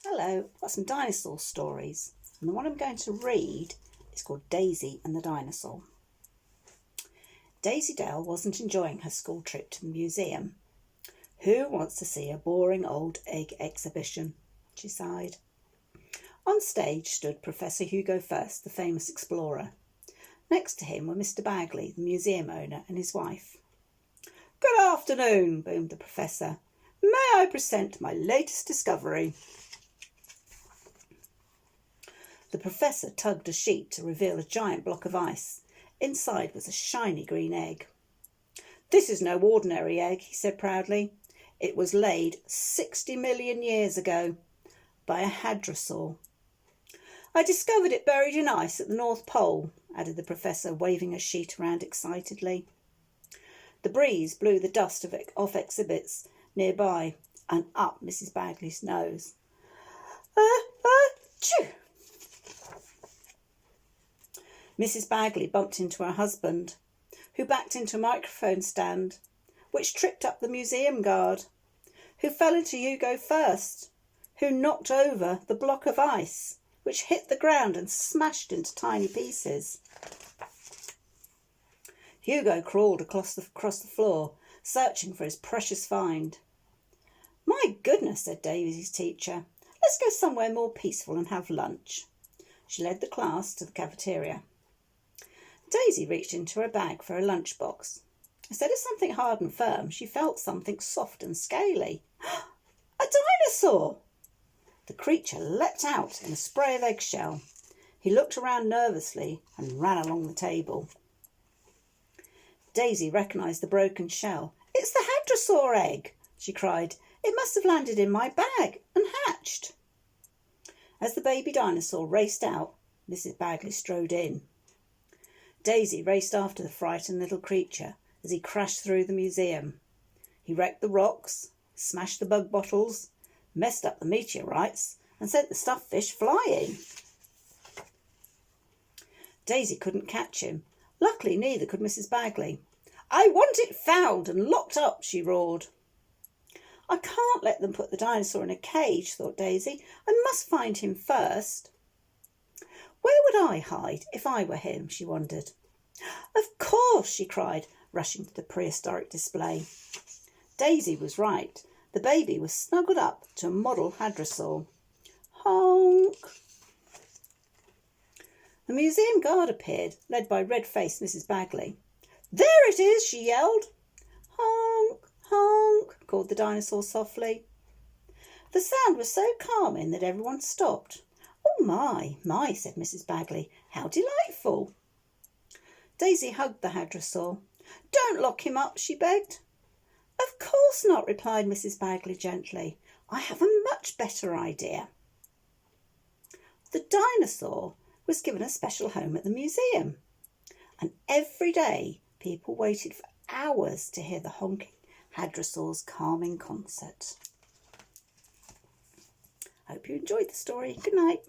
Hello, I've got some dinosaur stories, and the one I'm going to read is called Daisy and the Dinosaur. Daisy Dale wasn't enjoying her school trip to the museum. Who wants to see a boring old egg exhibition? She sighed. On stage stood Professor Hugo First, the famous explorer. Next to him were Mr. Bagley, the museum owner, and his wife. "Good afternoon," boomed the professor. "May I present my latest discovery?" The professor tugged a sheet to reveal a giant block of ice. Inside was a shiny green egg. "This is no ordinary egg," he said proudly. "It was laid 60 million years ago by a hadrosaur. I discovered it buried in ice at the North Pole," added the professor, waving a sheet around excitedly. The breeze blew the dust off exhibits nearby and up Mrs. Bagley's nose. Achoo! Mrs. Bagley bumped into her husband, who backed into a microphone stand, which tripped up the museum guard, who fell into Hugo First, who knocked over the block of ice, which hit the ground and smashed into tiny pieces. Hugo crawled across the floor, searching for his precious find. "My goodness," said Daisy's teacher. "Let's go somewhere more peaceful and have lunch." She led the class to the cafeteria. Daisy reached into her bag for a lunchbox. Instead of something hard and firm, she felt something soft and scaly. A dinosaur! The creature leapt out in a spray of eggshell. He looked around nervously and ran along the table. Daisy recognised the broken shell. "It's the hadrosaur egg!" she cried. "It must have landed in my bag and hatched." As the baby dinosaur raced out, Mrs. Bagley strode in. Daisy raced after the frightened little creature as he crashed through the museum. He wrecked the rocks, smashed the bug bottles, messed up the meteorites, and sent the stuffed fish flying. Daisy couldn't catch him. Luckily, neither could Mrs. Bagley. "I want it found and locked up," she roared. "I can't let them put the dinosaur in a cage," thought Daisy. "I must find him first." Where would I hide if I were him, she wondered. "Of course," she cried, rushing to the prehistoric display. Daisy was right. The baby was snuggled up to a model hadrosaur. Honk! The museum guard appeared, led by red-faced Mrs. Bagley. "There it is!" she yelled. "Honk! Honk!" called the dinosaur softly. The sound was so calming that everyone stopped. "Oh, my," said Mrs. Bagley. "How delightful." Daisy hugged the hadrosaur. "Don't lock him up," she begged. "Of course not," replied Mrs. Bagley gently. "I have a much better idea." The dinosaur was given a special home at the museum, and every day people waited for hours to hear the honking hadrosaur's calming concert. I hope you enjoyed the story. Good night.